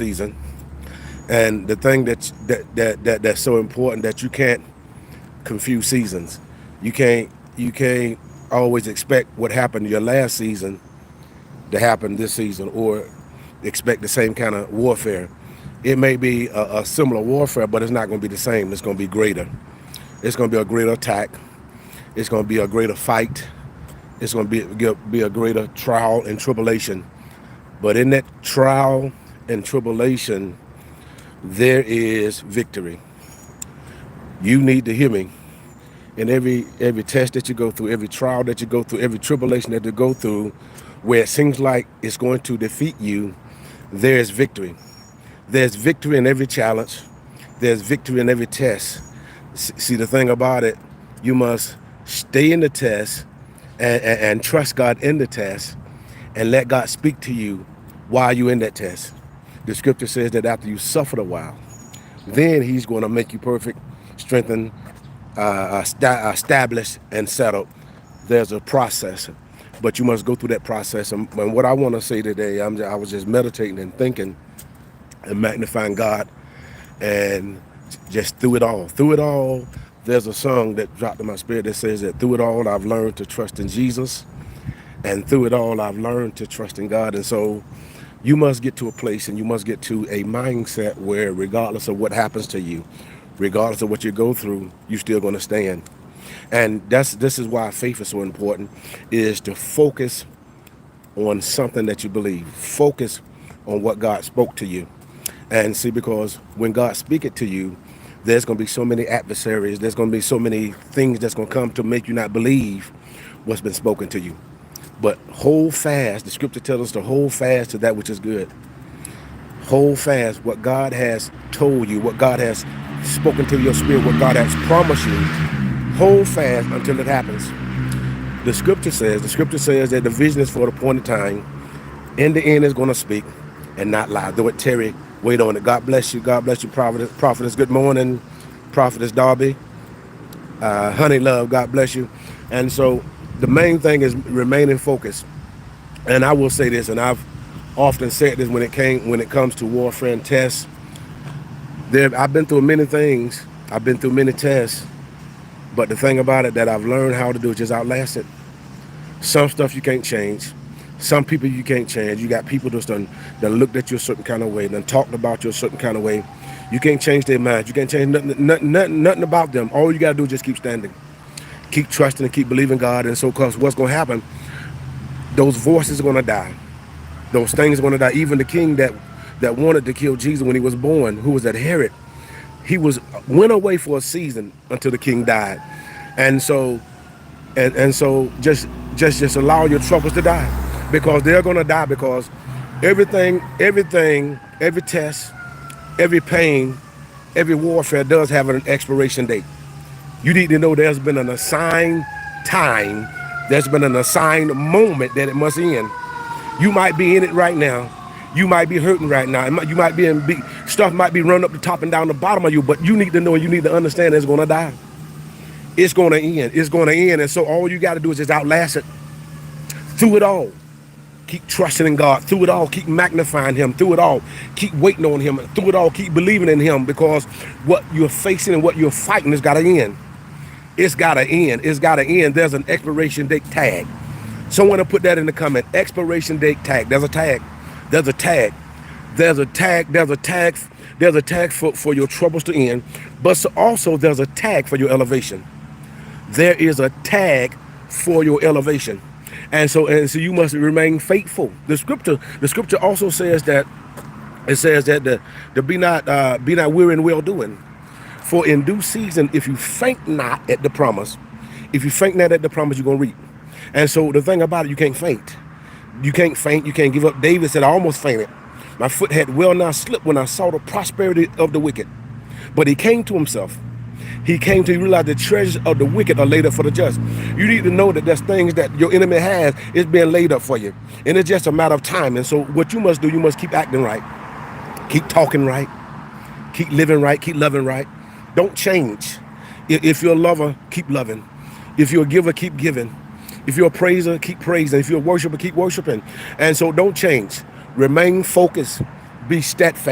season. And the thing that's so important, that you can't confuse seasons. You can't always expect what happened in your last season to happen this season, or expect the same kind of warfare. It may be a similar warfare, but it's not going to be the same. It's going to be greater. It's going to be a greater attack. It's going to be a greater fight. It's going to be a greater trial and tribulation. But in that trial and tribulation, there is victory. You need to hear me. In every test that you go through, every trial that you go through, every tribulation that you go through, where it seems like it's going to defeat you, there's victory. There's victory in every challenge. There's victory in every test. See, the thing about it, you must stay in the test and trust God in the test, and let God speak to you while you're in that test. The scripture says that after you suffered a while, then he's going to make you perfect, strengthened, established, and settled. There's a process, but you must go through that process. And what I want to say today, I was just meditating and thinking and magnifying God, and just through it all, there's a song that dropped in my spirit that says that through it all, I've learned to trust in Jesus, and through it all, I've learned to trust in God. And so you must get to a place, and you must get to a mindset where regardless of what happens to you, regardless of what you go through, you're still going to stand. And this is why faith is so important, is to focus on something that you believe. Focus on what God spoke to you. And see, because when God speaks it to you, there's going to be so many adversaries. There's going to be so many things that's going to come to make you not believe what's been spoken to you. But hold fast. The scripture tells us to hold fast to that which is good. Hold fast what God has told you, what God has spoken to your spirit, what God has promised you. Hold fast until it happens. The scripture says that the vision is for the appointed time. In the end, is going to speak and not lie. Though it tarry, wait on it. God bless you. God bless you, prophetess. Good morning, prophetess Darby. Honey love, God bless you. And so the main thing is remaining focused. And I will say this, and I've often said this when it comes to warfare and tests. I've been through many things. I've been through many tests. But the thing about it that I've learned how to do is just outlast it. Some stuff you can't change. Some people you can't change. You got people that looked at you a certain kind of way, done talked about you a certain kind of way. You can't change their minds. You can't change nothing about them. All you got to do is just keep standing. Keep trusting and keep believing God. And so, because what's going to happen, those voices are going to die. Those things are going to die. Even the king that wanted to kill Jesus when he was born, who was at Herod, he went away for a season until the king died. And so just allow your troubles to die. Because they're going to die, because everything, every test, every pain, every warfare does have an expiration date. You need to know there's been an assigned time, there's been an assigned moment that it must end. You might be in it right now. You might be hurting right now. You might be stuff might be running up the top and down the bottom of you, but you need to know, you need to understand it's going to die. It's going to end. It's going to end. And so all you got to do is just outlast it. Through it all, keep trusting in God. Through it all, keep magnifying him. Through it all, keep waiting on him. Through it all, keep believing in him, because what you're facing and what you're fighting has got to end. It's got to end. It's got to end. There's an expiration date tag. Someone will put that in the comment. Expiration date tag. There's a tag. There's a tag. There's a tag. There's a tag. There's a tag for your troubles to end. But also there's a tag for your elevation. There is a tag for your elevation. And so you must remain faithful. The scripture also says that to be not weary in well doing. For in due season, if you faint not at the promise, you're gonna reap. And so the thing about it, you can't faint. You can't faint, you can't give up. David said, I almost fainted. My foot had well nigh slipped when I saw the prosperity of the wicked. But he came to himself. He realized the treasures of the wicked are laid up for the just. You need to know that there's things that your enemy has is being laid up for you. And it's just a matter of time. And so what you must do, you must keep acting right. Keep talking right. Keep living right. Keep loving right. Don't change. If you're a lover, keep loving. If you're a giver, keep giving. If you're a praiser, keep praising. If you're a worshiper, keep worshiping. And so don't change. Remain focused. Be steadfast.